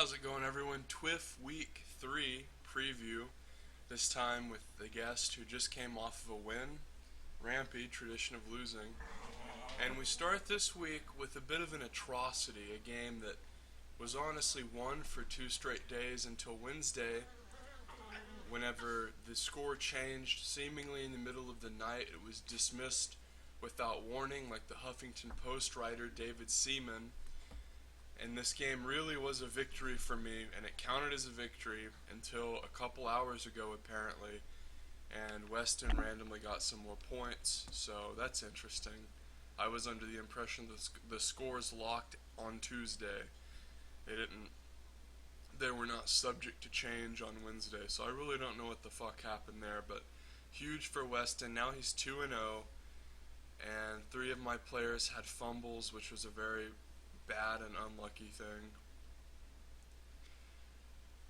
How's it going, everyone? TWIF Week 3 preview, this time with the guest who just came off of a win, Rampy, tradition of losing. And we start this week with a bit of an atrocity, a game that was honestly won for 2 straight days until Wednesday, whenever the score changed seemingly in the middle of the night. It was dismissed without warning, like the Huffington Post writer David Seaman. And this game really was a victory for me, and it counted as a victory until a couple hours ago, apparently. And Weston randomly got some more points, so that's interesting. I was under the impression that the scores locked on Tuesday. They were not subject to change on Wednesday, so I really don't know what the fuck happened there, but huge for Weston. Now he's 2-0, and 3 of my players had fumbles, which was a very bad and unlucky thing.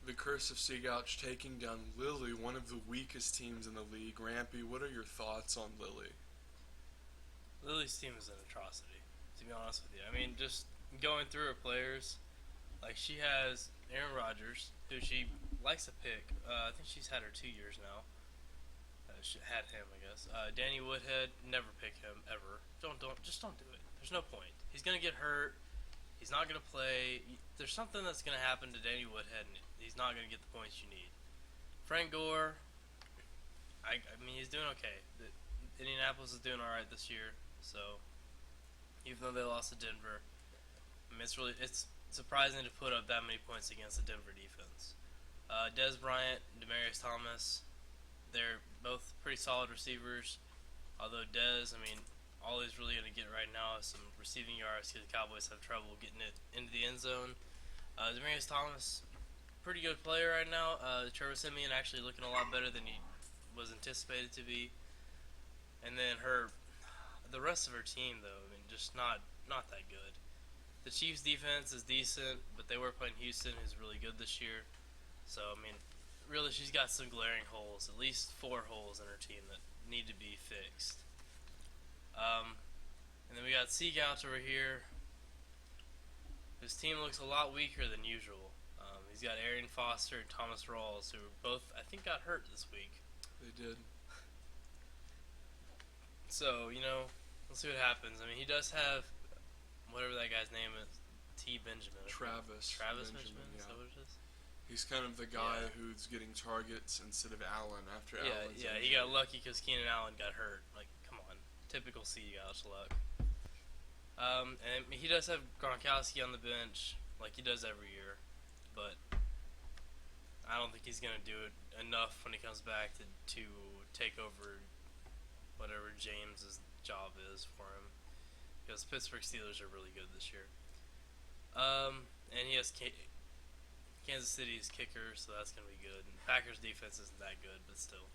The Curse of Seagouch taking down Lily, one of the weakest teams in the league. Rampy, what are your thoughts on Lily? Lily's team is an atrocity, to be honest with you. I mean, just going through her players, like she has Aaron Rodgers, who she likes to pick. I think she's had her 2 years now. She had him, I guess. Danny Woodhead, never pick him ever. Don't do it. There's no point. He's gonna get hurt. He's not going to play. There's something that's going to happen to Danny Woodhead, and he's not going to get the points you need. Frank Gore, I mean, he's doing okay. Indianapolis is doing all right this year, so even though they lost to Denver, I mean, it's surprising to put up that many points against the Denver defense. Dez Bryant, Demaryius Thomas, they're both pretty solid receivers, although Dez, I mean, all he's really going to get right now is some receiving yards because the Cowboys have trouble getting it into the end zone. Demaryius Thomas, pretty good player right now. Trevor Siemian actually looking a lot better than he was anticipated to be. And then the rest of her team, though, I mean, just not that good. The Chiefs' defense is decent, but they were playing Houston, who's really good this year. So, I mean, really she's got some glaring holes, at least 4 holes in her team that need to be fixed. And then we got Seagouch over here. His team looks a lot weaker than usual. He's got Arian Foster and Thomas Rawls, who both, I think, got hurt this week. They did. So, let's see what happens. I mean, he does have, whatever that guy's name is, Benjamin. Travis Benjamin? Yeah. Is that what it is? He's kind of the guy who's getting targets instead of Allen after Allen's Yeah, he got lucky because Keenan Allen got hurt. Like, come on. Typical Seagouch luck. And he does have Gronkowski on the bench, like he does every year, but I don't think he's going to do it enough when he comes back to take over whatever James's job is for him, because Pittsburgh Steelers are really good this year. And he has Kansas City's kicker, so that's going to be good. And Packers defense isn't that good, but still.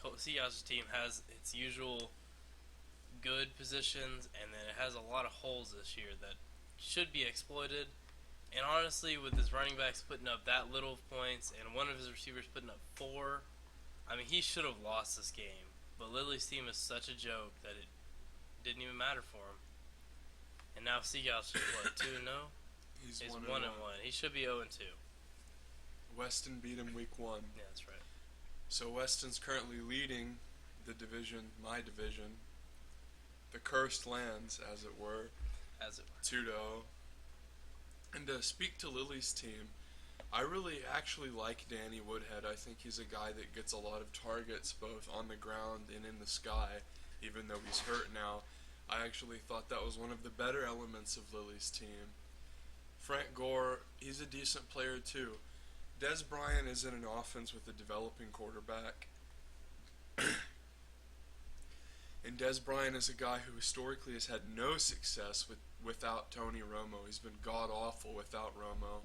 Seagouch's team has its usual good positions, and then it has a lot of holes this year that should be exploited. And honestly, with his running backs putting up that little points and one of his receivers putting up 4, I mean, he should have lost this game. But Lily's team is such a joke that it didn't even matter for him. And now Seagouch is what, 2-0? He's 1-1. 1-1. He should be 0-2. Weston beat him week 1. Yeah, that's right. So Weston's currently leading the division, my division. The cursed lands, as it were. 2-0. And to speak to Lily's team, I really actually like Danny Woodhead. I think he's a guy that gets a lot of targets both on the ground and in the sky, even though he's hurt now. I actually thought that was one of the better elements of Lily's team. Frank Gore, he's a decent player too. Dez Bryant is in an offense with a developing quarterback. And Dez Bryant is a guy who historically has had no success without Tony Romo. He's been god-awful without Romo.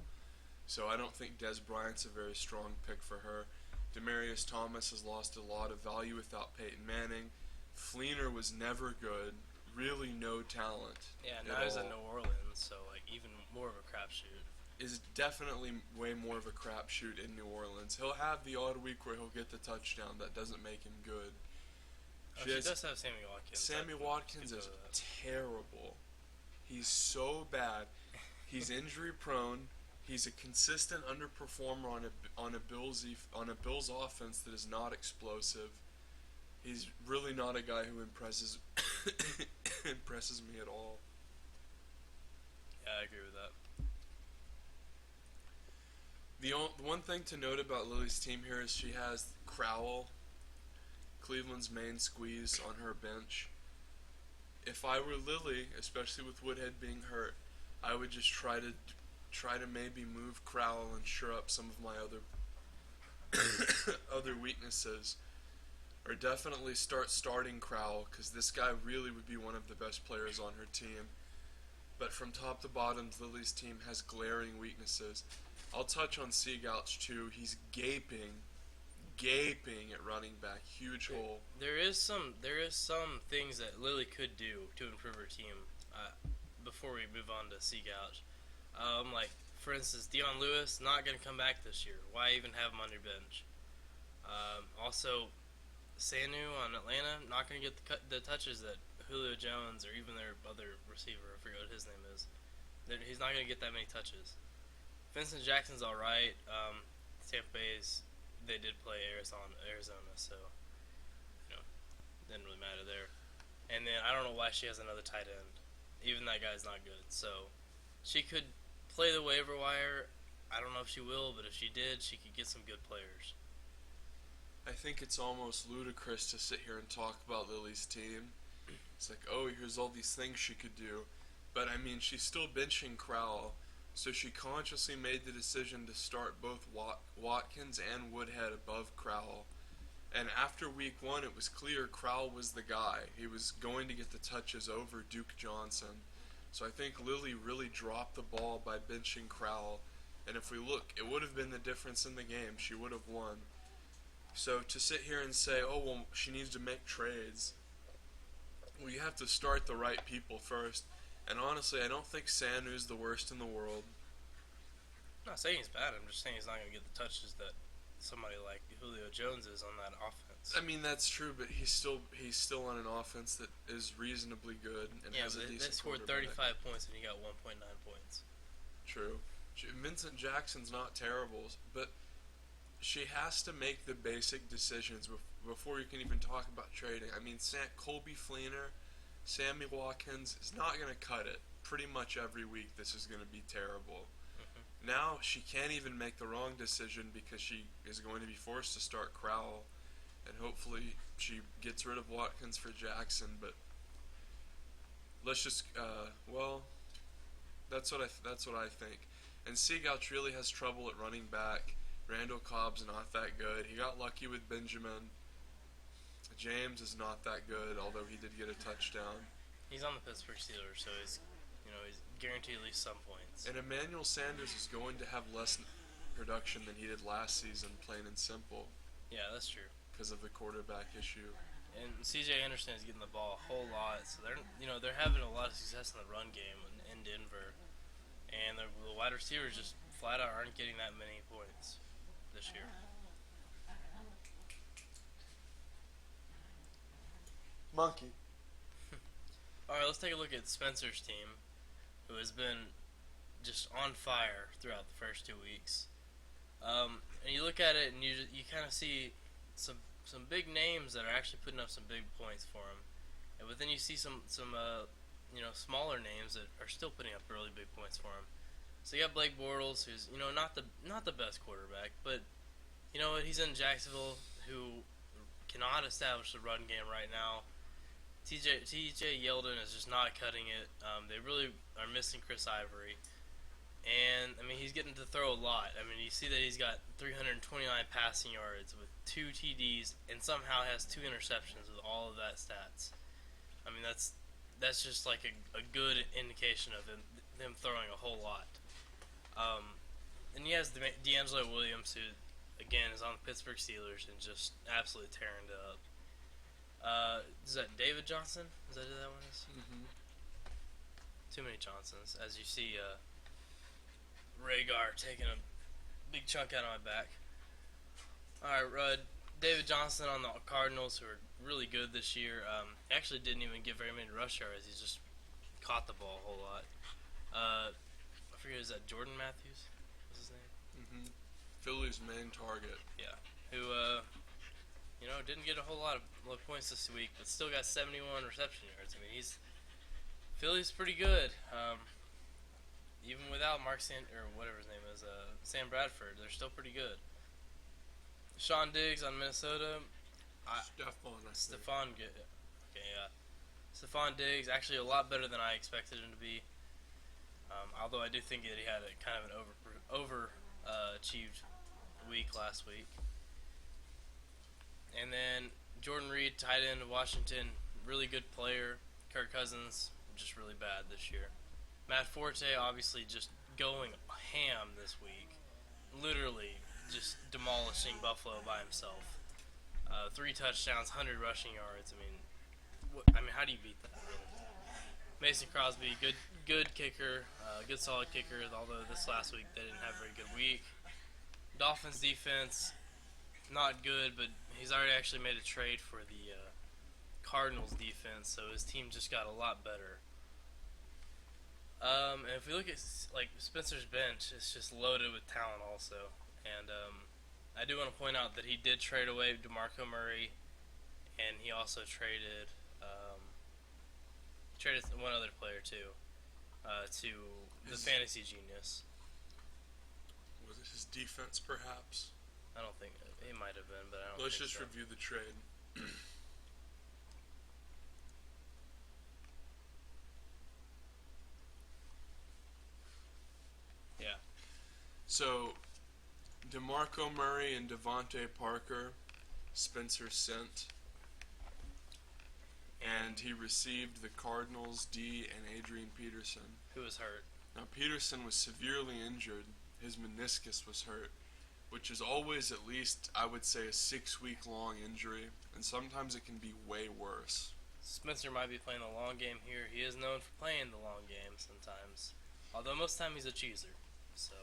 So I don't think Dez Bryant's a very strong pick for her. Demaryius Thomas has lost a lot of value without Peyton Manning. Fleener was never good. Really no talent. Yeah, now he's in New Orleans, so like even more of a crapshoot. Is definitely way more of a crapshoot in New Orleans. He'll have the odd week where he'll get the touchdown. That doesn't make him good. She does have Sammy Watkins. Sammy Watkins is terrible. He's so bad. He's injury prone. He's a consistent underperformer on a Bills offense that is not explosive. He's really not a guy who impresses impresses me at all. Yeah, I agree with that. The one thing to note about Lily's team here is she has Crowell, Cleveland's main squeeze, on her bench. If I were Lily, especially with Woodhead being hurt, I would just try to maybe move Crowell and shore up some of my other weaknesses. Or definitely starting Crowell, because this guy really would be one of the best players on her team. But from top to bottom, Lily's team has glaring weaknesses. I'll touch on Seagouch too. He's gaping at running back. Huge hole. There is some things that Lily could do to improve her team. Before we move on to Seagouch, like for instance, Dion Lewis not going to come back this year. Why even have him on your bench? Also, Sanu on Atlanta not going to get the touches that Julio Jones or even their other receiver, I forget what his name is. He's not going to get that many touches. Vincent Jackson's all right. Tampa Bay's, they did play Arizona, so didn't really matter there. And then I don't know why she has another tight end. Even that guy's not good. So she could play the waiver wire. I don't know if she will, but if she did, she could get some good players. I think it's almost ludicrous to sit here and talk about Lily's team. It's like, oh, here's all these things she could do. But, I mean, she's still benching Crowell, so she consciously made the decision to start both Watkins and Woodhead above Crowell. And after week 1, it was clear Crowell was the guy. He was going to get the touches over Duke Johnson. So I think Lily really dropped the ball by benching Crowell. And if we look, it would have been the difference in the game. She would have won. So to sit here and say, oh, well, she needs to make trades, well, you have to start the right people first. And honestly, I don't think Sanu's the worst in the world. I'm not saying he's bad. I'm just saying he's not going to get the touches that somebody like Julio Jones is on that offense. I mean, that's true, but he's still on an offense that is reasonably good and has a decent they scored 35 points and he got 1.9 points. True. Vincent Jackson's not terrible, but she has to make the basic decisions before you can even talk about trading. I mean, Colby Fleener, Sammy Watkins is not going to cut it. Pretty much every week this is going to be terrible. Mm-hmm. Now she can't even make the wrong decision because she is going to be forced to start Crowell, and hopefully she gets rid of Watkins for Jackson. But let's just that's what I think. And Seagouch really has trouble at running back. Randall Cobb's not that good. He got lucky with Benjamin. James is not that good, although he did get a touchdown. He's on the Pittsburgh Steelers, so he's guaranteed at least some points. And Emmanuel Sanders is going to have less production than he did last season, plain and simple. Yeah, that's true. Because of the quarterback issue. And C.J. Anderson is getting the ball a whole lot, so they're having a lot of success in the run game in Denver. And the wide receivers just flat out aren't getting that many points this year. Monkey. Alright, let's take a look at Spencer's team, who has been just on fire throughout the first 2 weeks. And you look at it and you kind of see some big names that are actually putting up some big points for him. But then you see some smaller names that are still putting up really big points for him. So you got Blake Bortles, who's not the best quarterback, but you know what, he's in Jacksonville, who cannot establish the run game right now. TJ Yeldon is just not cutting it. They really are missing Chris Ivory. And, I mean, he's getting to throw a lot. I mean, you see that he's got 329 passing yards with 2 TDs and somehow has 2 interceptions with all of that stats. I mean, that's just like a good indication of them throwing a whole lot. And he has Deangelo Williams, who, again, is on the Pittsburgh Steelers and just absolutely tearing it up. Is that David Johnson? Is that who that one is? Mm-hmm. Too many Johnsons. As you see, Rhaegar taking a big chunk out of my back. Alright, David Johnson on the Cardinals, who are really good this year. He actually didn't even get very many rush yards. He just caught the ball a whole lot. I forget, is that Jordan Matthews? Philly's main target. Yeah. Who, didn't get a whole lot of points this week, but still got 71 reception yards. I mean, Philly's pretty good. Even without Sam Bradford, they're still pretty good. Sean Diggs on Minnesota. Stephon Diggs, actually a lot better than I expected him to be. Although I do think that he had a kind of an overachieved week last week. And then Jordan Reed, tight end of Washington, really good player. Kirk Cousins, just really bad this year. Matt Forte, obviously just going ham this week. Literally just demolishing Buffalo by himself. 3 touchdowns, 100 rushing yards. I mean, how do you beat that? Mason Crosby, good kicker, good solid kicker. Although this last week they didn't have a very good week. Dolphins defense, not good, but he's already actually made a trade for the Cardinals defense, so his team just got a lot better. And if we look at Spencer's bench, it's just loaded with talent also. And I do want to point out that he did trade away DeMarco Murray, and he also traded one other player too, to the Fantasy Genius. Was it his defense, perhaps? I don't think it might have been, but I don't. Let's think just so. review the trade. Yeah. So, DeMarco Murray and Devontae Parker, Spencer sent, and he received the Cardinals D and Adrian Peterson. Who was hurt? Now, Peterson was severely injured. His meniscus was hurt, which is always at least, I would say, a 6-week-long injury, and sometimes it can be way worse. Spencer might be playing the long game here. He is known for playing the long game sometimes, although most of the time he's a cheeser, so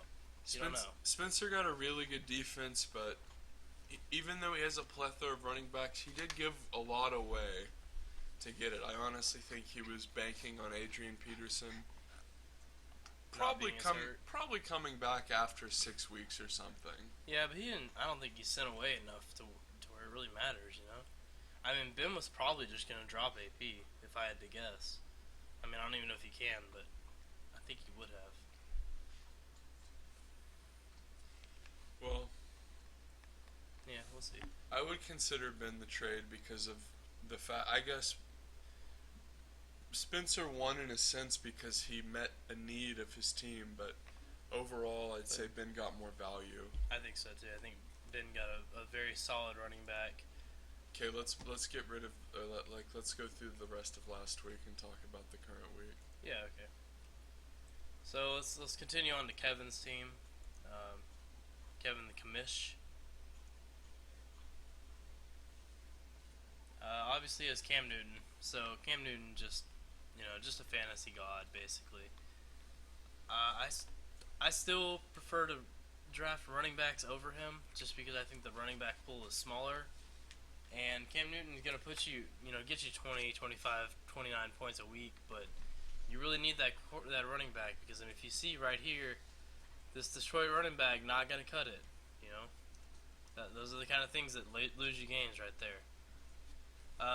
you don't know. Spencer got a really good defense, but even though he has a plethora of running backs, he did give a lot away to get it. I honestly think he was banking on Adrian Peterson probably coming back after 6 weeks or something. Yeah, but I don't think he sent away enough to where it really matters, you know? I mean, Ben was probably just going to drop AP, if I had to guess. I mean, I don't even know if he can, but I think he would have. Well, yeah, we'll see. I would consider Ben the trade because of the fact, I guess, Spencer won in a sense because he met a need of his team, but overall I'd say Ben got more value. I think so too. I think Ben got a very solid running back. Okay, let's get rid of let's go through the rest of last week and talk about the current week. Yeah, okay. So let's continue on to Kevin's team. Kevin the Commish. Obviously has Cam Newton, so Cam Newton just a fantasy god basically. I still prefer to draft running backs over him just because I think the running back pool is smaller, and Cam Newton is going to put get you 20, 25, 29 points a week, but you really need that running back because if you see right here, this Detroit running back not going to cut it, those are the kind of things that lose you games right there.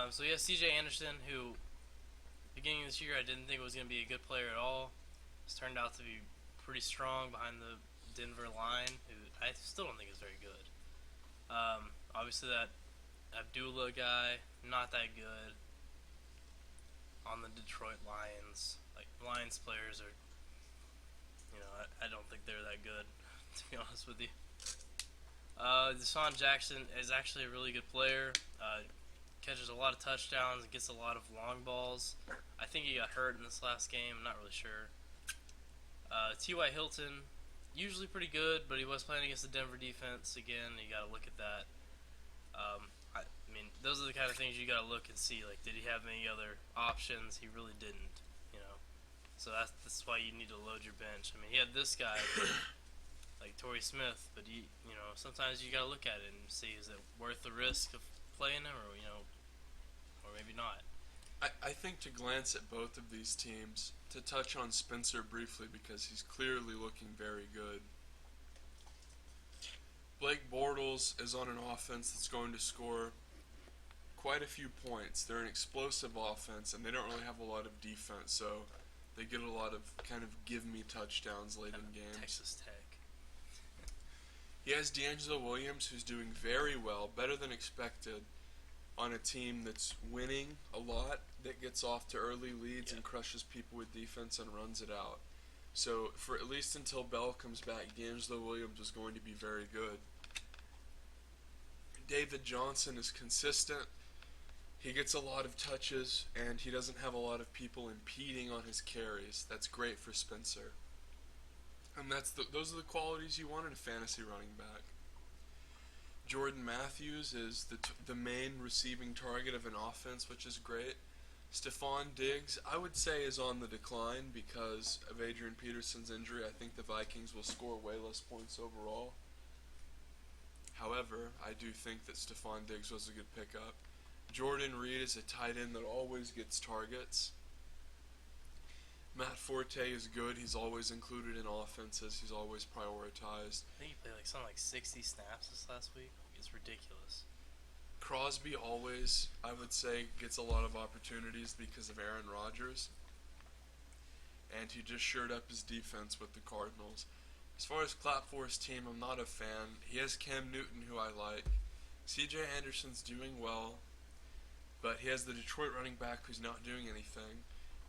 So yeah, C.J. Anderson, who beginning of this year I didn't think was going to be a good player at all. He's turned out to be pretty strong behind the Denver line, who I still don't think is very good. Obviously that Abdullah guy, not that good. On the Detroit Lions, Lions players are, I don't think they're that good, to be honest with you. Deshaun Jackson is actually a really good player. Catches a lot of touchdowns and gets a lot of long balls. I think he got hurt in this last game. I'm not really sure. T.Y. Hilton, usually pretty good, but he was playing against the Denver defense again. You got to look at that. I mean, those are the kind of things you got to look and see. Did he have any other options? He really didn't. So that's why you need to load your bench. I mean, he had this guy, like Torrey Smith, but sometimes you got to look at it and see, is it worth the risk of playing him, or maybe not. I think to glance at both of these teams, to touch on Spencer briefly because he's clearly looking very good. Bengals is on an offense that's going to score quite a few points. They're an explosive offense, and they don't really have a lot of defense, so they get a lot of kind of give-me touchdowns late in games. Texas Tech. He has Deangelo Williams, who's doing very well, better than expected, on a team that's winning a lot, that gets off to early leads and crushes people with defense and runs it out. So for at least until Bell comes back, Deangelo Williams is going to be very good. David Johnson is consistent. He gets a lot of touches, and he doesn't have a lot of people impeding on his carries. That's great for Spencer. And those are the qualities you want in a fantasy running back. Jordan Matthews is the main receiving target of an offense, which is great. Stephon Diggs, I would say, is on the decline because of Adrian Peterson's injury. I think the Vikings will score way less points overall. However, I do think that Stephon Diggs was a good pickup. Jordan Reed is a tight end that always gets targets. Matt Forte is good. He's always included in offenses. He's always prioritized. I think he played like 60 snaps this last week. It's ridiculous. Crosby always, I would say, gets a lot of opportunities because of Aaron Rodgers. And he just shored up his defense with the Cardinals. As far as Clapfor's team, I'm not a fan. He has Cam Newton, who I like. C.J. Anderson's doing well, but he has the Detroit running back who's not doing anything.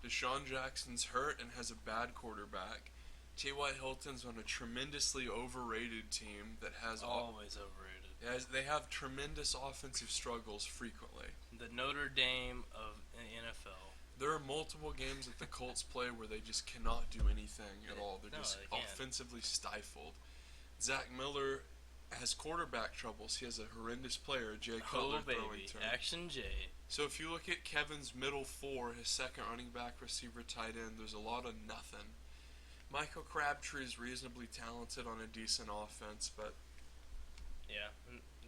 Deshaun Jackson's hurt and has a bad quarterback. T.Y. Hilton's on a tremendously overrated team that has always overrated. They have tremendous offensive struggles frequently. The Notre Dame of the NFL. There are multiple games that the Colts play where they just cannot do anything at all. They're just offensively stifled. Zach Miller has quarterback troubles. He has a horrendous player, Jay Cutler, throwing to him. Action J. So if you look at Kevin's middle four, his second running back, receiver, tight end, there's a lot of nothing. Michael Crabtree is reasonably talented on a decent offense, but yeah,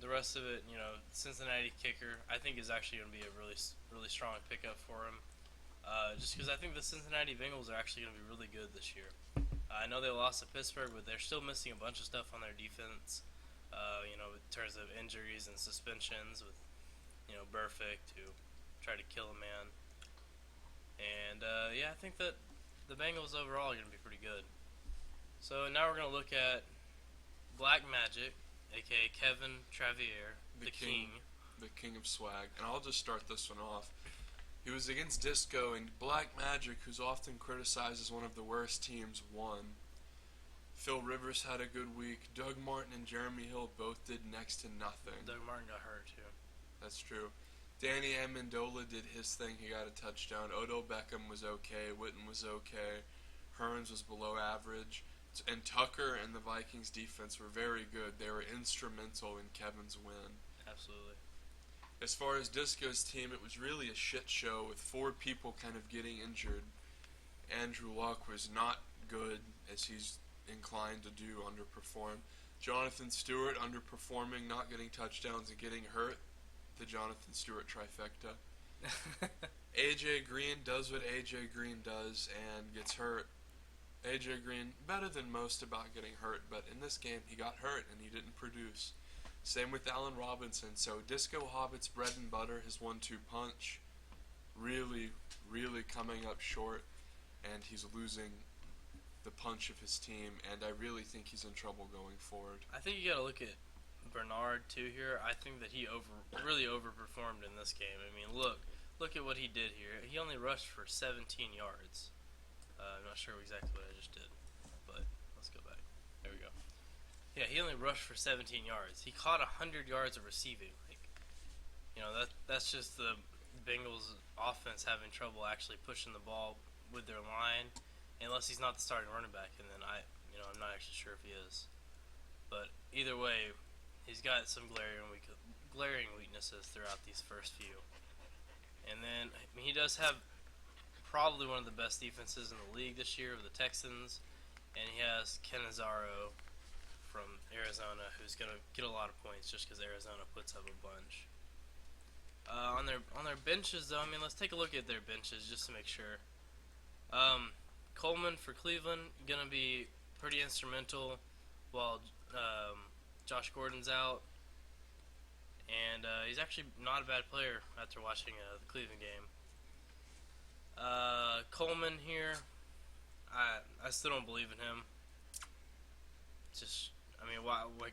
the rest of it, Cincinnati kicker, I think is actually going to be a really, really strong pickup for him. Just because I think the Cincinnati Bengals are actually going to be really good this year. I know they lost to Pittsburgh, but they're still missing a bunch of stuff on their defense. In terms of injuries and suspensions with, Burfict, who tried to kill a man. And, I think that the Bengals overall are going to be pretty good. So now we're going to look at Black Magic, a.k.a. Kevin Travier, the King. The King of Swag. And I'll just start this one off. He was against Disco, and Black Magic, who's often criticized as one of the worst teams, won. Phil Rivers had a good week. Doug Martin and Jeremy Hill both did next to nothing. Doug Martin got hurt, too. That's true. Danny Amendola did his thing. He got a touchdown. Odell Beckham was okay. Witten was okay. Hearns was below average. And Tucker and the Vikings defense were very good. They were instrumental in Kevin's win. Absolutely. As far as Disco's team, it was really a shit show with 4 people kind of getting injured. Andrew Luck was not good, as he's inclined to do, underperform. Jonathan Stewart underperforming, not getting touchdowns and getting hurt. The Jonathan Stewart trifecta. AJ Green does what AJ Green does and gets hurt. AJ Green, better than most about getting hurt, but in this game he got hurt and he didn't produce. Same with Allen Robinson. So Disco Hobbit's bread and butter, his 1-2 punch, really, really coming up short, and he's losing the punch of his team, and I really think he's in trouble going forward. I think you got to look at Bernard too here. I think that he really overperformed in this game. I mean, look at what he did here. He only rushed for 17 yards. I'm not sure exactly what I just did, but let's go back. There we go. Yeah, he only rushed for 17 yards. He caught 100 yards of receiving. That's just the Bengals offense having trouble actually pushing the ball with their line, unless he's not the starting running back, and then I'm not actually sure if he is. But either way, he's got some glaring weaknesses throughout these first few. And then he does have probably one of the best defenses in the league this year with the Texans, and he has Canizaro from Arizona, who's going to get a lot of points just because Arizona puts up a bunch. On their benches, though, let's take a look at their benches just to make sure. Coleman for Cleveland, going to be pretty instrumental while Josh Gordon's out. and he's actually not a bad player after watching the Cleveland game. Coleman here, I still don't believe in him. Why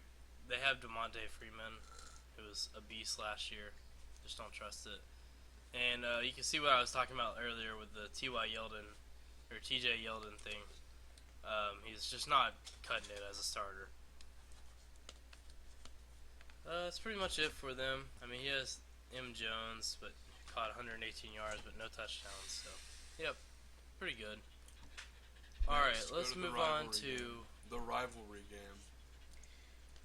they have DeMonte Freeman, who was a beast last year. Just don't trust it. And you can see what I was talking about earlier with the TJ Yeldon thing. He's just not cutting it as a starter. That's pretty much it for them. I mean, he has M. Jones, but caught 118 yards, but no touchdowns. So, yep, pretty good. All right, let's move on to the rivalry game.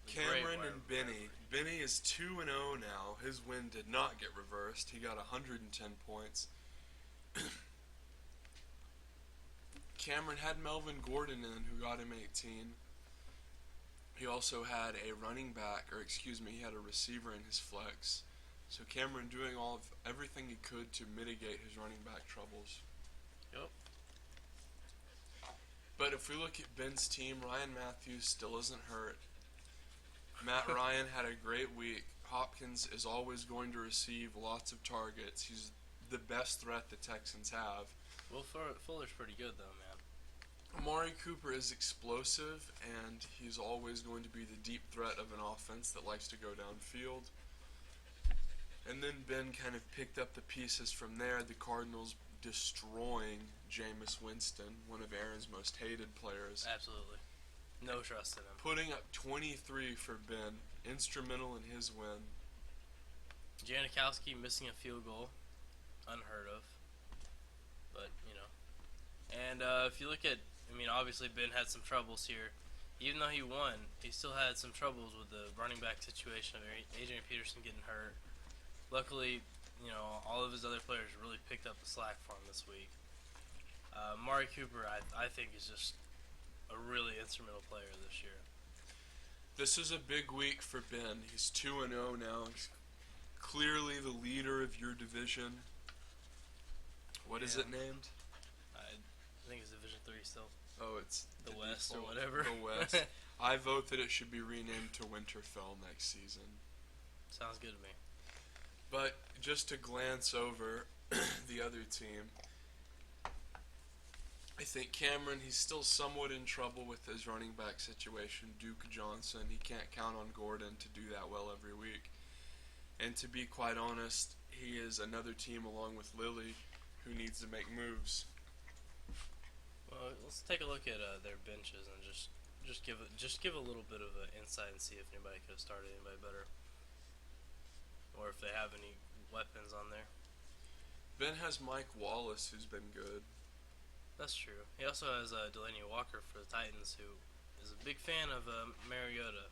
Cameron and Benny. Benny is 2-0 now. His win did not get reversed. He got 110 points. Cameron had Melvin Gordon in, who got him 18. He also had a he had a receiver in his flex. So Cameron doing everything he could to mitigate his running back troubles. Yep. But if we look at Ben's team, Ryan Matthews still isn't hurt. Matt Ryan had a great week. Hopkins is always going to receive lots of targets. He's the best threat the Texans have. Will Fuller's pretty good, though, man. Amari Cooper is explosive, and he's always going to be the deep threat of an offense that likes to go downfield. And then Ben kind of picked up the pieces from there. The Cardinals destroying Jameis Winston, one of Aaron's most hated players. Absolutely. No trust in him. Putting up 23 for Ben, instrumental in his win. Janikowski missing a field goal, unheard of. But, you know. And if you look at, obviously Ben had some troubles here. Even though he won, he still had some troubles with the running back situation of Adrian Peterson getting hurt. Luckily, all of his other players really picked up the slack for him this week. Amari Cooper, I think, is just a really instrumental player this year. This is a big week for Ben. He's 2-0 now. He's clearly the leader of your division. What is it named? I think it's Division 3 still. Oh, it's the West default, or whatever. The West. I vote that it should be renamed to Winterfell next season. Sounds good to me. But just to glance over the other team, I think Cameron, he's still somewhat in trouble with his running back situation. Duke Johnson, he can't count on Gordon to do that well every week. And to be quite honest, he is another team along with Lilly who needs to make moves. Well, let's take a look at their benches and just give a little bit of an insight and see if anybody could have started anybody better, or if they have any weapons on there. Ben has Mike Wallace, who's been good. That's true. He also has Delaney Walker for the Titans, who is a big fan of Mariota.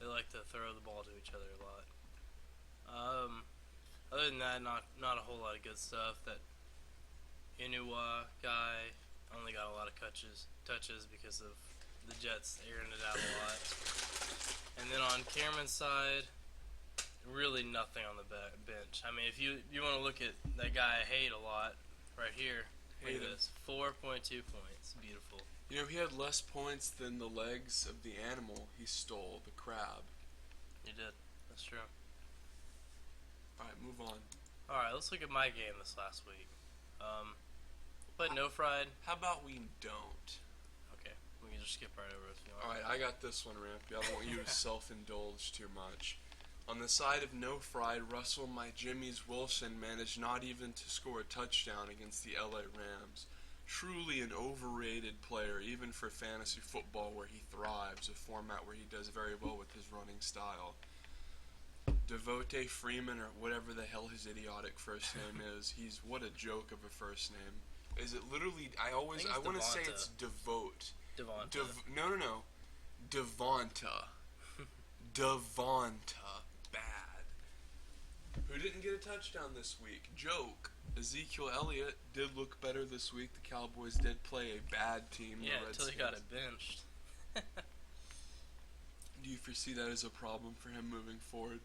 They like to throw the ball to each other a lot. Other than that, not a whole lot of good stuff. That Inua guy only got a lot of touches because of the Jets airing it out a lot. And then on Cameron's side, really nothing on the bench. If you want to look at that guy I hate a lot, right here, look at this, 4.2 points. Beautiful. He had less points than the legs of the animal he stole, the crab. He did. That's true. Alright, move on. Alright, let's look at my game this last week. Played No Fried. How about we don't? Okay, we can just skip right over it if you want. Alright, I got this one, Rampy. I don't want you to self-indulge too much. On the side of No Fried, Russell, my Jimmy's Wilson managed not even to score a touchdown against the LA Rams. Truly an overrated player, even for fantasy football where he thrives, a format where he does very well with his running style. Devote Freeman, or whatever the hell his idiotic first name is, what a joke of a first name. Is it literally, I want to say it's Devote. Devonta. No. Devonta. Devonta. Bad. Who didn't get a touchdown this week? Joke. Ezekiel Elliott did look better this week. The Cowboys did play a bad team. Yeah, until he got it benched. Do you foresee that as a problem for him moving forward?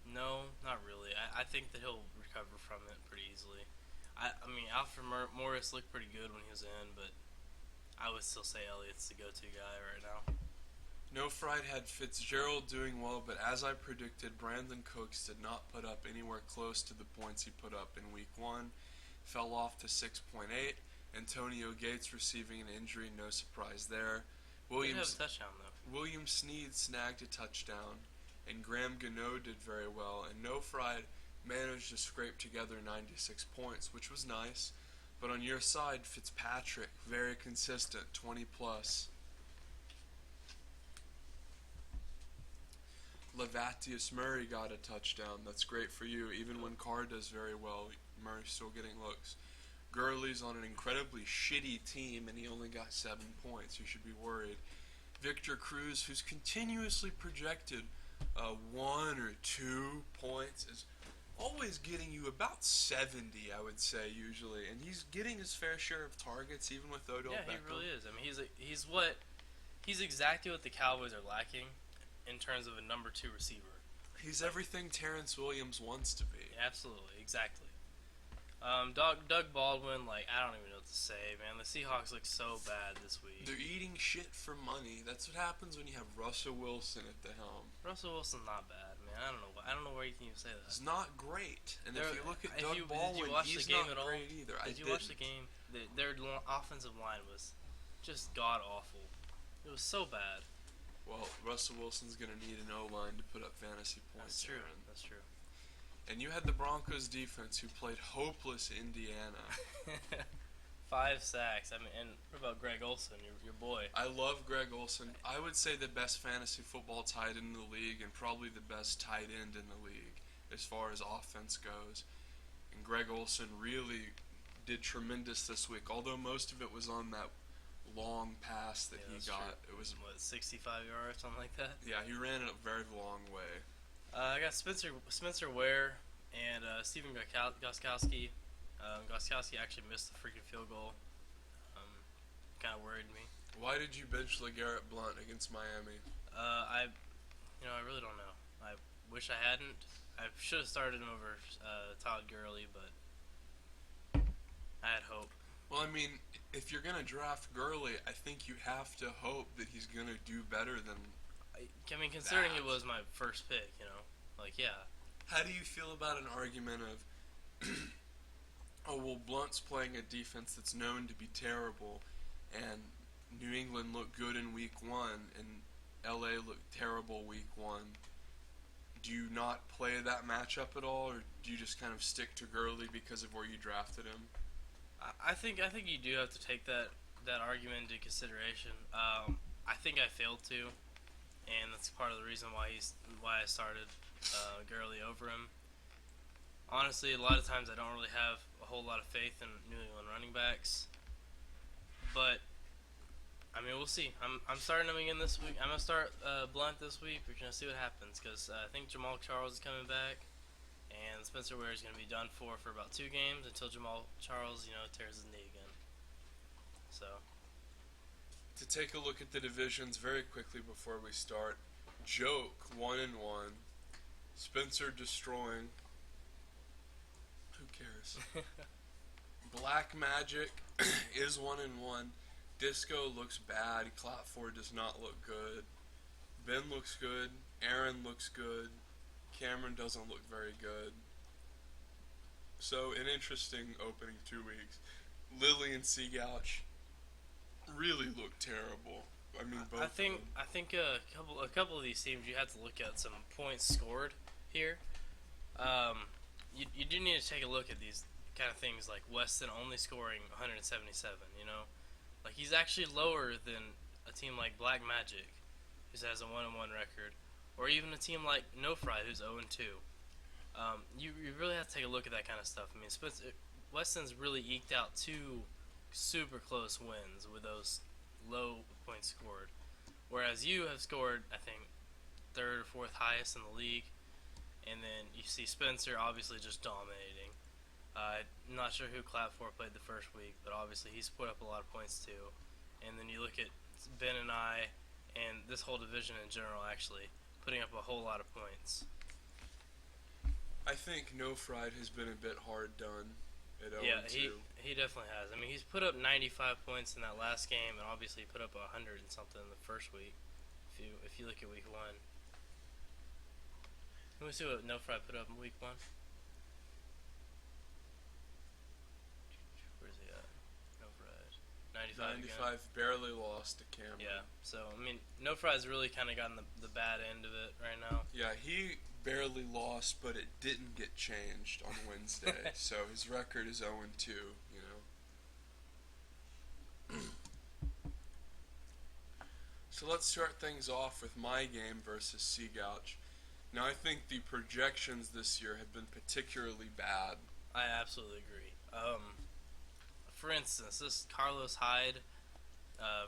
No, not really. I think that he'll recover from it pretty easily. Alfred Morris looked pretty good when he was in, but I would still say Elliott's the go-to guy right now. No Fried had Fitzgerald doing well, but as I predicted, Brandon Cooks did not put up anywhere close to the points he put up in week 1. Fell off to 6.8. Antonio Gates receiving an injury, no surprise there. He did have a touchdown, though. William Snead snagged a touchdown, and Graham Gano did very well, and No Fried managed to scrape together 96 points, which was nice. But on your side, Fitzpatrick, very consistent, 20 plus. Lavatius Murray got a touchdown. That's great for you. Even when Carr does very well, Murray's still getting looks. Gurley's on an incredibly shitty team, and he only got 7 points. You should be worried. Victor Cruz, who's continuously projected 1 or 2 points, is always getting you about 70, I would say, usually. And he's getting his fair share of targets, even with Odell Beckham. Yeah, he really is. I mean, he's exactly what the Cowboys are lacking in terms of a number 2 receiver. He's everything Terrence Williams wants to be. Absolutely, exactly. Doug Baldwin, I don't even know what to say, man. The Seahawks look so bad this week. They're eating shit for money. That's what happens when you have Russell Wilson at the helm. Russell Wilson's not bad, man. I don't know where you can even say that. He's not great. And if you look at Doug Baldwin, he's not great either. Did you watch the game? Their offensive line was just god-awful. It was so bad. Well, Russell Wilson's going to need an O-line to put up fantasy points. That's true. Aaron. That's true. And you had the Broncos defense who played hopeless Indiana. 5 sacks. I mean, and what about Greg Olsen, your boy? I love Greg Olsen. I would say the best fantasy football tight end in the league, and probably the best tight end in the league as far as offense goes. And Greg Olsen really did tremendous this week, although most of it was on that long pass that he got. True. It was 65 yards, something like that. Yeah, he ran it a very long way. I got Spencer Ware and Steven Gostkowski. Gostkowski actually missed the freaking field goal. Kind of worried me. Why did you bench LeGarrette Blount against Miami? I really don't know. I wish I hadn't. I should have started him over Todd Gurley, but I had hope. Well, I mean, if you're going to draft Gurley, I think you have to hope that he's going to do better than considering it was my first pick, yeah. How do you feel about an argument of, oh, well, Blunt's playing a defense that's known to be terrible, and New England looked good in week 1, and LA looked terrible week 1. Do you not play that matchup at all, or do you just kind of stick to Gurley because of where you drafted him? I think you do have to take that argument into consideration. I think I failed to, and that's part of the reason why I started Gurley over him. Honestly, a lot of times I don't really have a whole lot of faith in New England running backs, but I mean, we'll see. I'm starting him again this week. I'm gonna start Blunt this week. We're gonna see what happens because I think Jamal Charles is coming back. And Spencer Ware is going to be done for about 2 games until Jamal Charles, tears his knee again. So, to take a look at the divisions very quickly before we start, Joke 1-1, Spencer destroying. Who cares? Black Magic is 1-1. Disco looks bad. Clapford does not look good. Ben looks good. Aaron looks good. Cameron doesn't look very good. So, an interesting opening 2 weeks. Lily and Seagouch really look terrible. I mean, both. I think a couple of these teams you have to look at some points scored here. You do need to take a look at these kind of things like Weston only scoring 177. Like he's actually lower than a team like Black Magic, who has a 1-1 record. Or even a team like No Fry, who's 0-2. You really have to take a look at that kind of stuff. I mean, Weston's really eked out 2 super close wins with those low points scored. Whereas you have scored, I think, 3rd or 4th highest in the league. And then you see Spencer obviously just dominating. I'm not sure who Clapford played the first week, but obviously he's put up a lot of points too. And then you look at Ben and I, and this whole division in general, actually putting up a whole lot of points. I think No Fried has been a bit hard done at 0-2. Yeah, he definitely has. I mean, he's put up 95 points in that last game, and obviously put up 100 and something in the first week If you look at week 1. Let me see what No Fry put up in week 1. Where's he at? No Fries. 95 again. Barely lost to Cameron. Yeah, so, I mean, No Fry's really kind of gotten the bad end of it right now. Yeah, he barely lost, but it didn't get changed on Wednesday. So his record is 0-2, you know. So let's start things off with my game versus Seagouch. Now, I think the projections this year have been particularly bad. I absolutely agree. For instance, this Carlos Hyde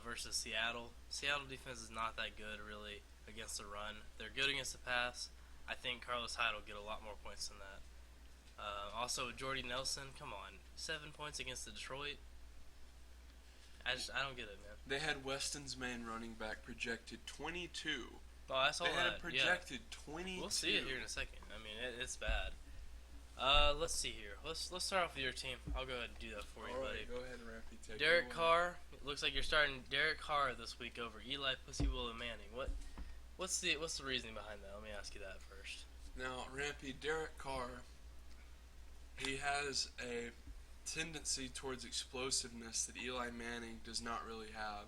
versus Seattle. Seattle defense is not that good, really, against the run. They're good against the pass. I think Carlos Hyde will get a lot more points than that. Also, Jordy Nelson, come on. 7 points against the Detroit. I don't get it, man. They had Weston's main running back projected 22. Oh, I saw that. They had it projected 22. We'll see it here in a second. I mean, it's bad. Let's see here. Let's start off with your team. I'll go ahead and do that for you, buddy. Go ahead, Rampy. Take Derek Carr. It looks like you're starting Derek Carr this week over Eli Pussy Willow Manning. What's the reasoning behind that? Let me ask you that first. Now, Rampy, Derek Carr, he has a tendency towards explosiveness that Eli Manning does not really have.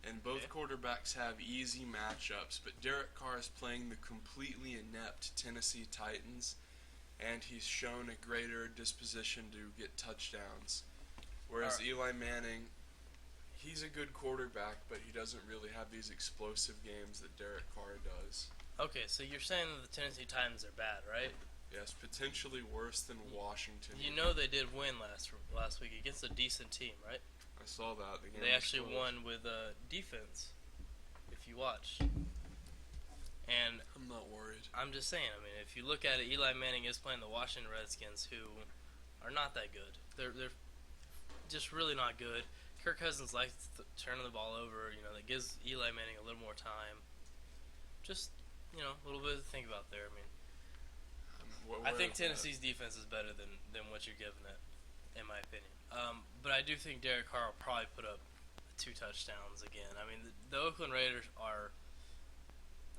And both quarterbacks have easy matchups, but Derek Carr is playing the completely inept Tennessee Titans, and he's shown a greater disposition to get touchdowns. Whereas Eli Manning, he's a good quarterback, but he doesn't really have these explosive games that Derek Carr does. Okay, so you're saying that the Tennessee Titans are bad, right? Yes, potentially worse than Washington. You know they did win last week against a decent team, right? I saw that. The game they actually won with defense, if you watched. And I'm not worried. I'm just saying, I mean, if you look at it, Eli Manning is playing the Washington Redskins, who are not that good. They're just really not good. Kirk Cousins likes turning the ball over, that gives Eli Manning a little more time. Just, a little bit to think about there. I mean, I think Tennessee's defense is better than what you're giving it, in my opinion. But I do think Derek Carr will probably put up 2 touchdowns again. I mean, the Oakland Raiders are,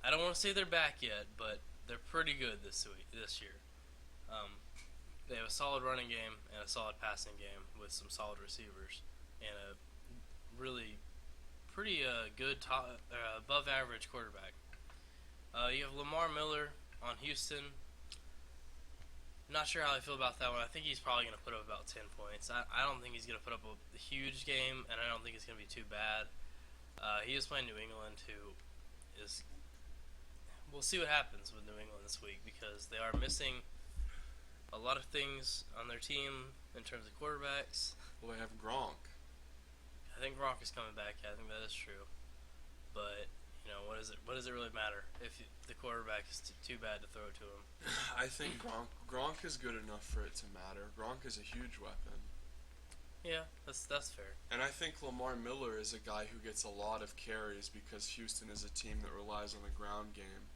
I don't want to say they're back yet, but they're pretty good this year. They have a solid running game and a solid passing game with some solid receivers and a really pretty good above average quarterback. You have Lamar Miller on Houston. Not sure how I feel about that one. I think he's probably going to put up about 10 points. I don't think he's going to put up a huge game, and I don't think it's going to be too bad. He is playing New England, who is... We'll see what happens with New England this week, because they are missing a lot of things on their team in terms of quarterbacks. Well, they have Gronk. I think Gronk is coming back. I think that is true. But... what does it really matter if the quarterback is too bad to throw to him? I think Gronk is good enough for it to matter. Gronk is a huge weapon. Yeah, that's fair. And I think Lamar Miller is a guy who gets a lot of carries because Houston is a team that relies on the ground game.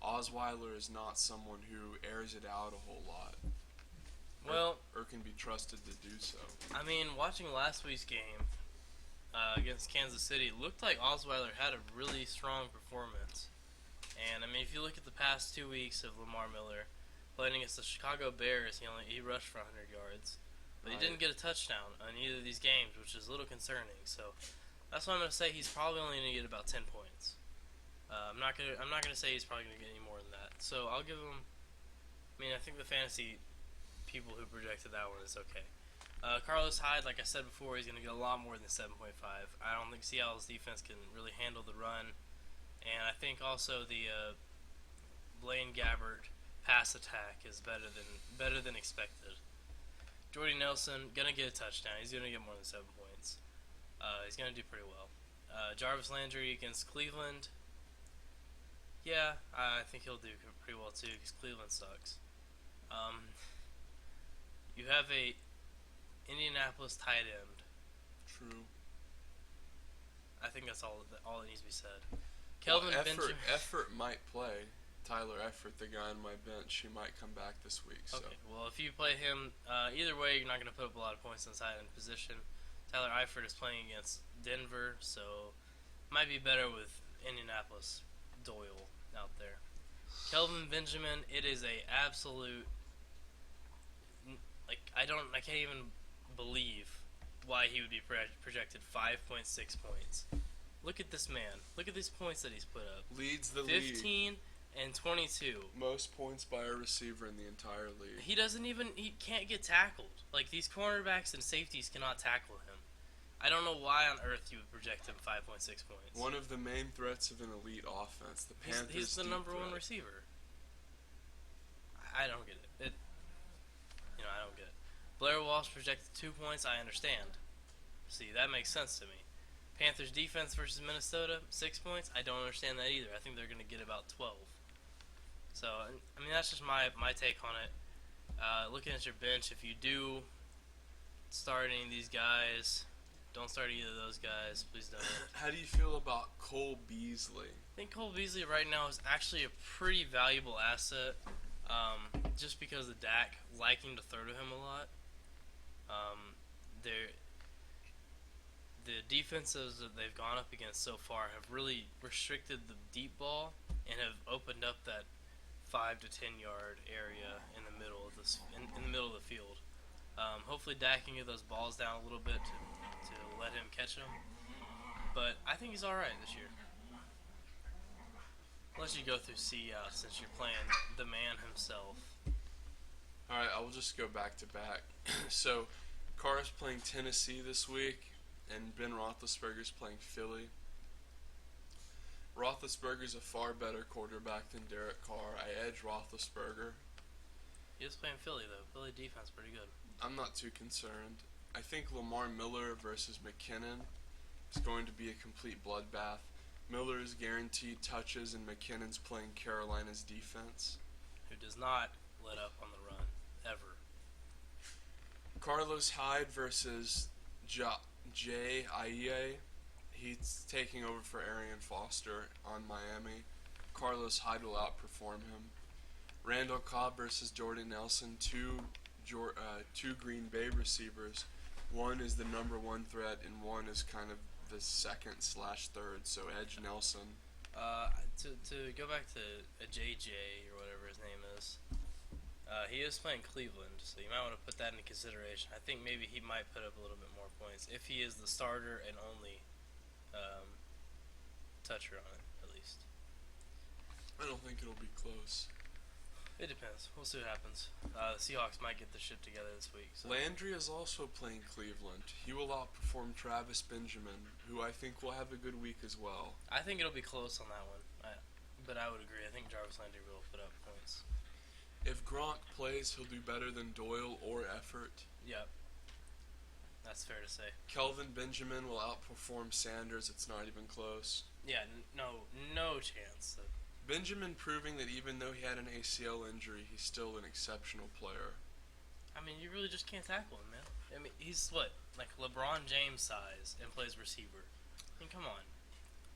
Osweiler is not someone who airs it out a whole lot. Or can be trusted to do so. I mean, watching last week's game against Kansas City, it looked like Osweiler had a really strong performance. And I mean, if you look at the past 2 weeks of Lamar Miller playing against the Chicago Bears, he rushed for 100 yards, but he didn't get a touchdown on either of these games, which is a little concerning. So that's why I'm going to say he's probably only going to get about 10 points. I'm not gonna say he's probably going to get any more than that. So I'll give him. I mean, I think the fantasy people who projected that one is okay. Carlos Hyde, like I said before, he's going to get a lot more than 7.5. I don't think Seattle's defense can really handle the run. And I think also the Blaine Gabbert pass attack is better than expected. Jordy Nelson, going to get a touchdown. He's going to get more than 7 points. He's going to do pretty well. Jarvis Landry against Cleveland. Yeah, I think he'll do pretty well too because Cleveland sucks. You have a Indianapolis tight end. True. I think that's all that needs to be said. Kelvin Benjamin. Effort might play. Tyler Effort, the guy on my bench, he might come back this week. So. Okay, well, if you play him, either way, you're not going to put up a lot of points in the tight end position. Tyler Eifert is playing against Denver, so might be better with Indianapolis Doyle out there. Kelvin Benjamin, it is a absolute, I can't even believe why he would be projected 5.6 points. Look at this man. Look at these points that he's put up. Leads the 15 and 22. Most points by a receiver in the entire league. He can't get tackled. Like, these cornerbacks and safeties cannot tackle him. I don't know why on earth you would project him 5.6 points. One of the main threats of an elite offense. The Panthers. He's the number one receiver. I don't get it. I don't get it. Blair Walsh projected 2 points. I understand. See, that makes sense to me. Panthers defense versus Minnesota, 6 points. I don't understand that either. I think they're going to get about 12. So, I mean, that's just my take on it. Looking at your bench, if you do start any of these guys, don't start either of those guys. Please don't. How do you feel about Cole Beasley? I think Cole Beasley right now is actually a pretty valuable asset, just because of Dak liking to throw to him a lot. The defenses that they've gone up against so far have really restricted the deep ball and have opened up that 5 to 10 yard area in the middle of in the middle of the field. Hopefully Dak can get those balls down a little bit to let him catch them. But I think he's all right this year. Unless you go through since you're playing the man himself. All right, I will just go back to back. So, Carr's playing Tennessee this week, and Ben Roethlisberger's playing Philly. Roethlisberger's a far better quarterback than Derek Carr. I edge Roethlisberger. He is playing Philly, though. Philly defense pretty good. I'm not too concerned. I think Lamar Miller versus McKinnon is going to be a complete bloodbath. Miller is guaranteed touches, and McKinnon's playing Carolina's defense, who does not let up on the run, ever. Carlos Hyde versus Jay Aiyeh. He's taking over for Arian Foster on Miami. Carlos Hyde will outperform him. Randall Cobb versus Jordan Nelson, two Green Bay receivers. One is the number one threat, and one is kind of the second/third. So edge Nelson. To go back to a JJ or whatever his name is, he is playing Cleveland, so you might want to put that into consideration. I think maybe he might put up a little bit more points if he is the starter and only toucher on it, at least. I don't think it'll be close. It depends. We'll see what happens. The Seahawks might get the shit together this week. So. Landry is also playing Cleveland. He will outperform Travis Benjamin, who I think will have a good week as well. I think it'll be close on that one, but I would agree. I think Jarvis Landry will put up points. If Gronk plays, he'll do better than Doyle or Effort. Yep. That's fair to say. Kelvin Benjamin will outperform Sanders. It's not even close. Yeah, no chance. Benjamin proving that even though he had an ACL injury, he's still an exceptional player. I mean, you really just can't tackle him, man. I mean, he's what, like LeBron James size and plays receiver. I mean, come on.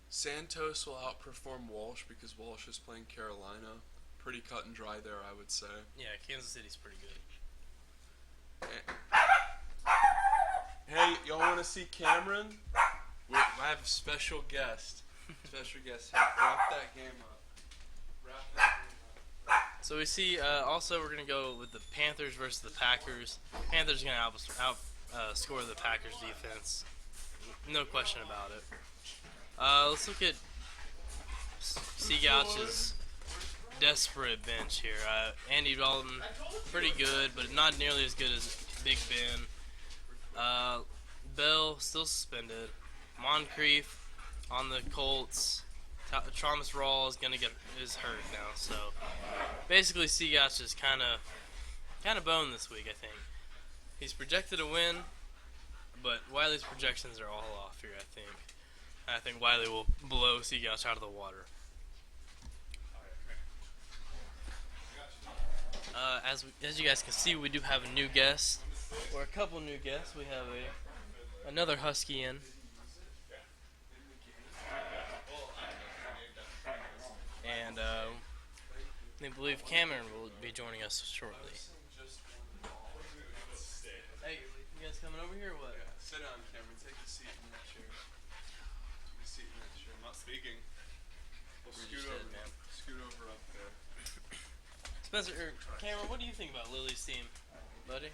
Santos will outperform Walsh because Walsh is playing Carolina. Pretty cut and dry there, I would say. Yeah, Kansas City's pretty good. Hey, y'all want to see Cameron? I have a special guest. Special guest. Hey, wrap that game up. So we see, also we're going to go with the Panthers versus the Packers. Panthers are going to outscore the Packers defense. No question about it. Let's look at Seagouch's desperate bench here. Andy Dalton, pretty good, but not nearly as good as Big Ben. Bell, still suspended. Moncrief on the Colts. Thomas Rawls is hurt now, so basically Seagouch is kind of boned this week. I think he's projected to win, but Wiley's projections are all off here. I think Wiley will blow Seagouch out of the water. As you guys can see, we do have a new guest, or a couple new guests. We have another Husky in. And I believe Cameron will be joining us shortly. Hey, you guys coming over here or what? Yeah, sit down, Cameron. Take a seat in that chair. Take a seat in that chair. I'm not speaking. Spencer, Cameron, what do you think about Lily's team, buddy?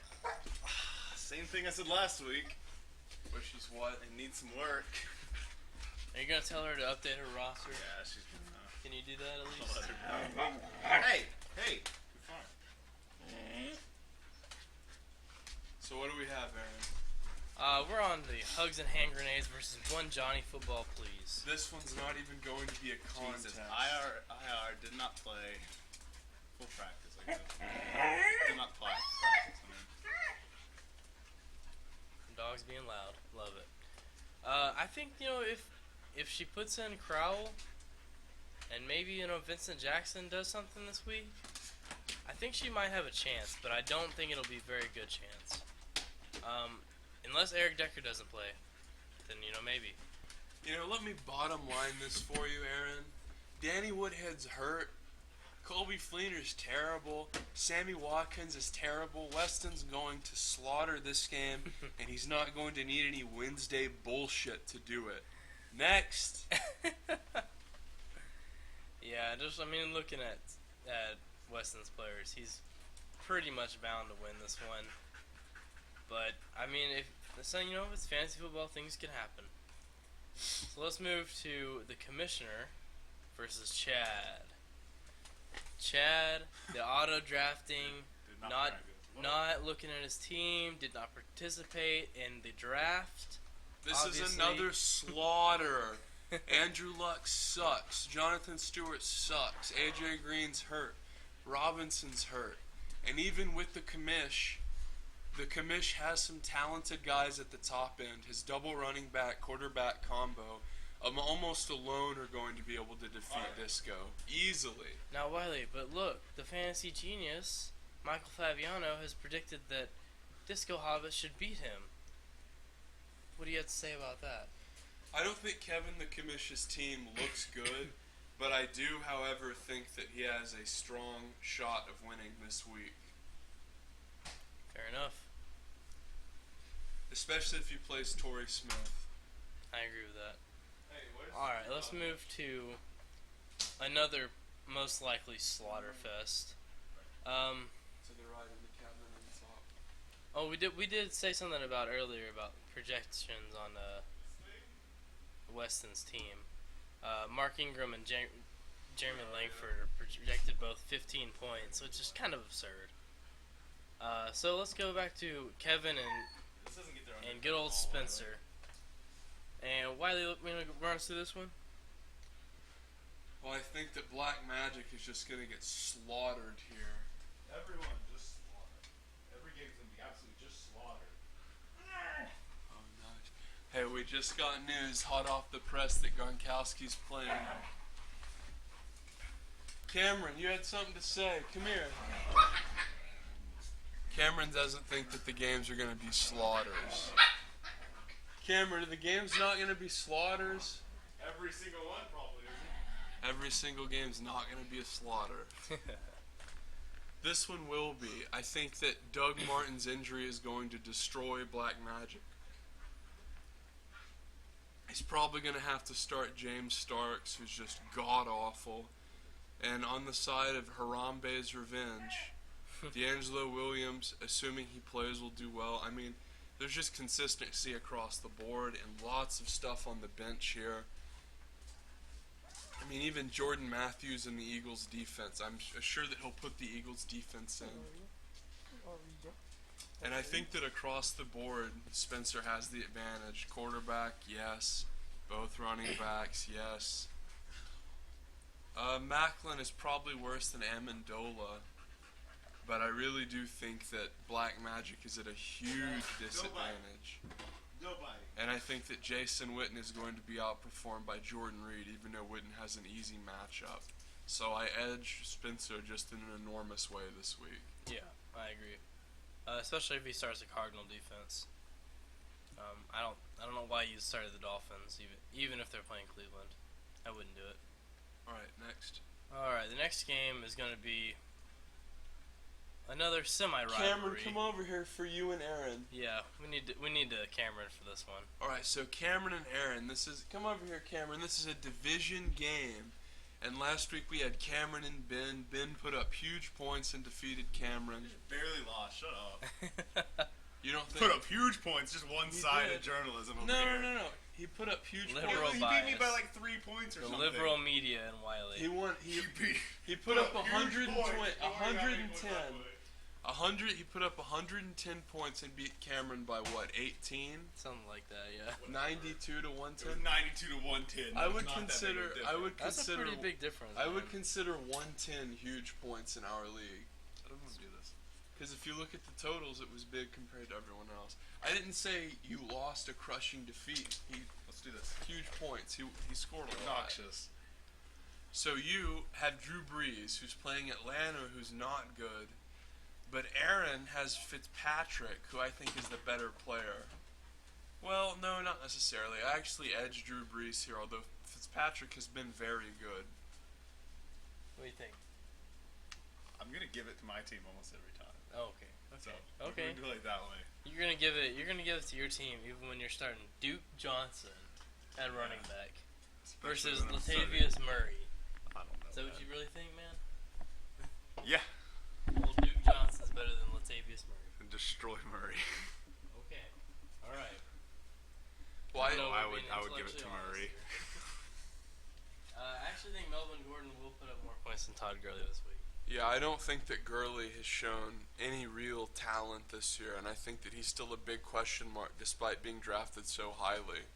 Same thing I said last week. Where she's what? I need some work. Are you gonna tell her to update her roster? Yeah, she's gonna. Can you do that at I'll least? let her know. Hey, you're fine. So what do we have, Aaron? We're on the Hugs and Hand Grenades versus One Johnny Football, please. This one's not even going to be a contest. Jesus, IR did not play full practice. I guess. Did not play practice. I mean. Dogs being loud, love it. I think if she puts in Crowell, and maybe Vincent Jackson does something this week, I think she might have a chance. But I don't think it'll be a very good chance. Unless Eric Decker doesn't play, then maybe. Let me bottom line this for you, Aaron. Danny Woodhead's hurt. Colby Fleener's terrible. Sammy Watkins is terrible. Weston's going to slaughter this game, and he's not going to need any Wednesday bullshit to do it. Next. Yeah, looking at Weston's players, he's pretty much bound to win this one. But it's fantasy football, things can happen. So let's move to the Commissioner versus Chad. Chad, the auto drafting, not looking at his team, did not participate in the draft. This is another slaughter. Andrew Luck sucks. Jonathan Stewart sucks. AJ Green's hurt. Robinson's hurt. And even with the commish has some talented guys at the top end. His double running back quarterback combo almost alone are going to be able to defeat Disco easily. Now, Wiley, but look, the fantasy genius Michael Fabiano has predicted that Disco Hobbit should beat him. What do you have to say about that? I don't think Kevin the Commish's team looks good, but I do, however, think that he has a strong shot of winning this week. Fair enough. Especially if he plays Torrey Smith. I agree with that. Alright, let's move to another most likely Slaughterfest. To the right of the cabin on the top. Oh, we did say something earlier about projections on Weston's team. Mark Ingram and Jeremy Langford are projected both 15 points, which is kind of absurd. So let's go back to Kevin and good old Spencer. And Wiley, want to run us through this one? Well, I think that Black Magic is just going to get slaughtered here. Everyone just slaughtered. Every game's gonna be absolutely just slaughtered. Oh, nice. Hey, we just got news hot off the press that Gronkowski's playing. Cameron, you had something to say. Come here. Cameron doesn't think that the games are going to be slaughters. Cameron, are the games not going to be slaughters? Every single one probably isn't. Every single game's not going to be a slaughter. This one will be. I think that Doug Martin's injury is going to destroy Black Magic. He's probably going to have to start James Starks, who's just god-awful. And on the side of Harambe's revenge, Deangelo Williams, assuming he plays, will do well. I mean, there's just consistency across the board and lots of stuff on the bench here. I mean, even Jordan Matthews in the Eagles' defense, I'm sure that he'll put the Eagles' defense in. And I think that across the board, Spencer has the advantage. Quarterback, yes. Both running backs, yes. Macklin is probably worse than Amendola, but I really do think that Black Magic is at a huge disadvantage. Nobody. And I think that Jason Witten is going to be outperformed by Jordan Reed, even though Witten has an easy matchup. So I edge Spencer just in an enormous way this week. Yeah, I agree. Especially if he starts a Cardinal defense. I don't know why you started the Dolphins, even if they're playing Cleveland. I wouldn't do it. All right, next. All right, the next game is going to be another semi-rivalry. Cameron, come over here for you and Aaron. Yeah, we need Cameron for this one. All right, so Cameron and Aaron, come over here, Cameron. This is a division game And last week we had Cameron and Ben. Ben put up huge points and defeated Cameron. Barely lost. Shut up. You don't think? Put up huge points. Just one-sided journalism over here. No. He put up huge Liberal points. He beat me by like 3 points or The something. liberal media and Wiley. He won. He put up 110. He put up 110 points and beat Cameron by what? 18. Something like that, yeah. 92 to 110. 92 to 110. I would consider. That's a pretty big difference. I would consider 110 huge points in our league. I don't want to do this. Because if you look at the totals, it was big compared to everyone else. I didn't say you lost a crushing defeat. Let's do this. Huge points. He scored a lot. Obnoxious. So you have Drew Brees, who's playing Atlanta, who's not good. But Aaron has Fitzpatrick, who I think is the better player. Well, no, not necessarily. I actually edged Drew Brees here, although Fitzpatrick has been very good. What do you think? I'm going to give it to my team almost every time. Oh, okay. So, Okay. we're going to do it that way. You're gonna give it to your team even when you're starting Duke Johnson at running back Especially versus when I'm Latavius Murray. I don't know. Is that what you really think, man? Yeah. Well, Duke Johnson's better than Latavius Murray. And destroy Murray. Okay. All right. Well, I would give it to Murray. I actually think Melvin Gordon will put up more points than Todd Gurley this week. Yeah, I don't think that Gurley has shown any real talent this year, and I think that he's still a big question mark despite being drafted so highly.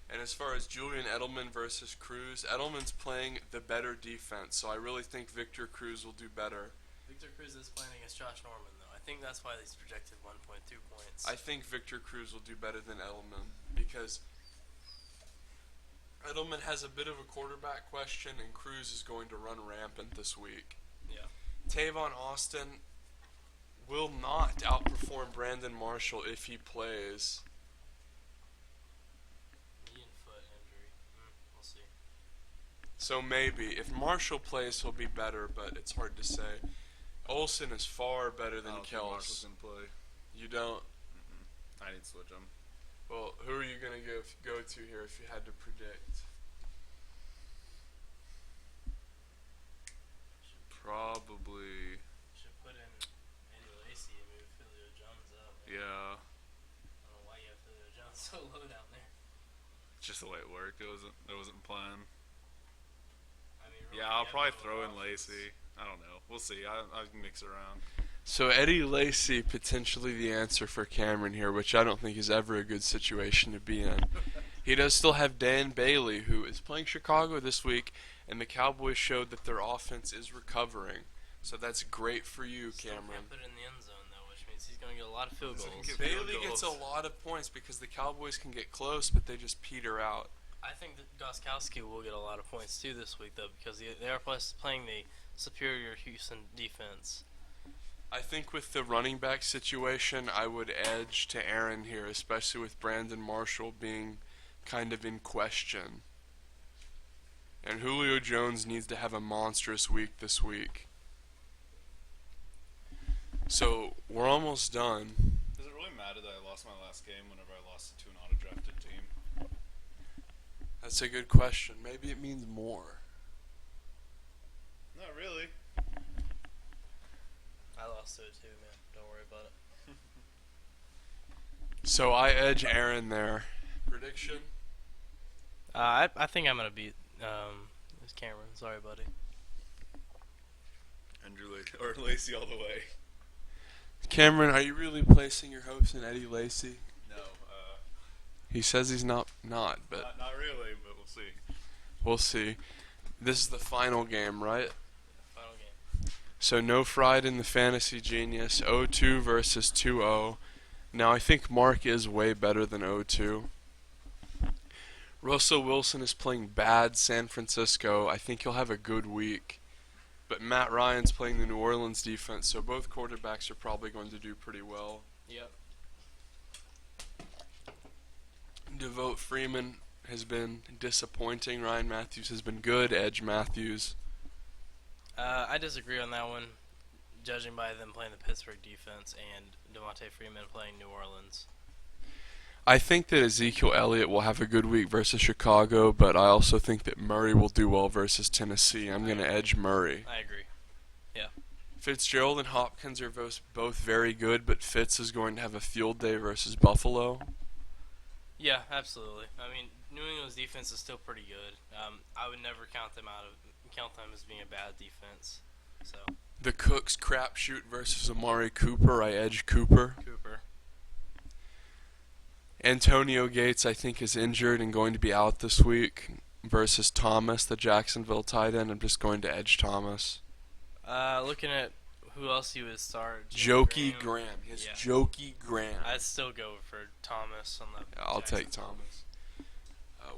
And as far as Julian Edelman versus Cruz, Edelman's playing the better defense, so I really think Victor Cruz will do better. Victor Cruz is playing against Josh Norman, though. I think that's why he's projected 1.2 points. I think Victor Cruz will do better than Edelman because Edelman has a bit of a quarterback question, and Cruz is going to run rampant this week. Yeah. Tavon Austin will not outperform Brandon Marshall if he plays. Knee and foot injury. We'll see. So maybe. If Marshall plays, he'll be better, but it's hard to say. Olsen is far better than Kels. Marshall's going to play. You don't? I need to switch him. Well, who are you going to go to here if you had to predict? Probably. Should put in Eddie Lacy and move Julio Jones up. Yeah. I don't know why you have Julio Jones so low down there. Just the way it worked. It wasn't planned. I mean, really, Yeah, I'll you probably have throw no in offense. Lacy. I don't know. We'll see. I can mix it around. So Eddie Lacy potentially the answer for Cameron here, which I don't think is ever a good situation to be in. He does still have Dan Bailey, who is playing Chicago this week, and the Cowboys showed that their offense is recovering. So that's great for you, Still Cameron. can't put it in the end zone, though, which means he's going to get a lot of field Doesn't goals. get- Bailey Field gets a goals. lot of points because the Cowboys can get close, but they just peter out. I think that Gostkowski will get a lot of points, too, this week, though, because they are playing the superior Houston defense. I think with the running back situation, I would edge to Aaron here, especially with Brandon Marshall being kind of in question. And Julio Jones needs to have a monstrous week this week. So, we're almost done. Does it really matter that I lost my last game whenever I lost to an auto-drafted team? That's a good question. Maybe it means more. Not really. I lost to it, too, man. Don't worry about it. So, I edge Aaron there. Prediction? I think I'm going to beat this Cameron. Sorry, buddy. Andrew Lacy all the way. Cameron, are you really placing your hopes in Eddie Lacy? No, He says he's not, but not really, but we'll see. we'll see. This is the final game, right? Final game. So no Fried in the Fantasy Genius. 0-2 versus 2-0. Now I think Mark is way better than 0-2. Russell Wilson is playing bad San Francisco. I think he'll have a good week. But Matt Ryan's playing the New Orleans defense, so both quarterbacks are probably going to do pretty well. Yep. Devote Freeman has been disappointing. Ryan Matthews has been good. Edge Matthews. I disagree on that one, judging by them playing the Pittsburgh defense and Devontae Freeman playing New Orleans. I think that Ezekiel Elliott will have a good week versus Chicago, but I also think that Murray will do well versus Tennessee. I'm going to edge Murray. I agree. Yeah. Fitzgerald and Hopkins are both very good, but Fitz is going to have a field day versus Buffalo. Yeah, absolutely. I mean, New England's defense is still pretty good. I would never count them as being a bad defense. So The Cooks crapshoot versus Amari Cooper. I edge Cooper. Antonio Gates, I think, is injured and going to be out this week versus Thomas, the Jacksonville tight end. I'm just going to edge Thomas. Looking at who else you would start. Jokey Graham. Jokey Graham. I'd still go for Thomas on the. I'll take Thomas.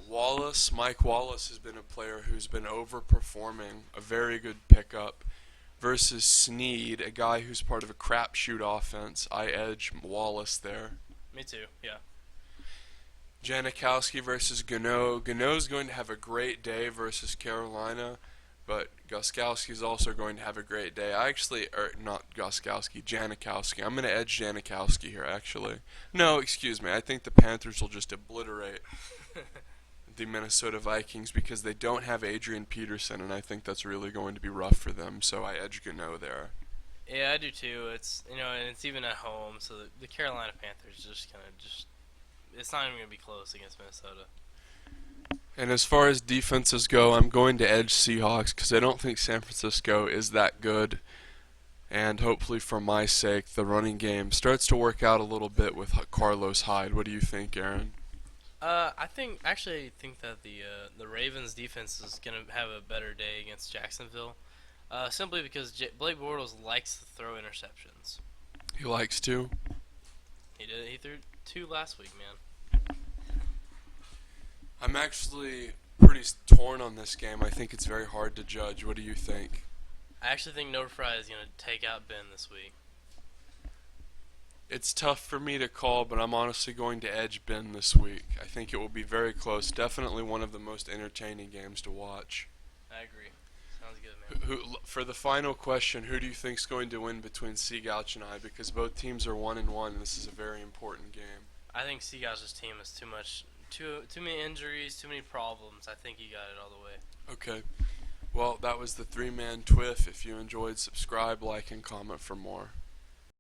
Wallace, Mike Wallace has been a player who's been overperforming, a very good pickup, versus Snead, a guy who's part of a crapshoot offense. I edge Wallace there. Me too, yeah. Janikowski versus Gano. Gano's going to have a great day versus Carolina, but Gostkowski's also going to have a great day. Not Gostkowski, Janikowski. I'm going to edge Janikowski here, actually. No, excuse me. I think the Panthers will just obliterate the Minnesota Vikings because they don't have Adrian Peterson, and I think that's really going to be rough for them, so I edge Gano there. Yeah, I do too. It's and it's even at home, so the Carolina Panthers just kind of it's not even going to be close against Minnesota. And as far as defenses go, I'm going to edge Seahawks because I don't think San Francisco is that good. And hopefully for my sake, the running game starts to work out a little bit with Carlos Hyde. What do you think, Aaron? I think that the Ravens defense is going to have a better day against Jacksonville, simply because Blake Bortles likes to throw interceptions. He likes to? He did. He threw 2 last week, man. I'm actually pretty torn on this game. I think it's very hard to judge. What do you think? I actually think Noah Fry is going to take out Ben this week. It's tough for me to call, but I'm honestly going to edge Ben this week. I think it will be very close. Definitely one of the most entertaining games to watch. I agree. Sounds good, man. For the final question, who do you think is going to win between Seagouch and I? Because both teams are 1-1, and this is a very important game. I think Seagouch's team has too many injuries, too many problems. I think he got it all the way. Okay. Well, that was the 3-man TWIF. If you enjoyed, subscribe, like, and comment for more.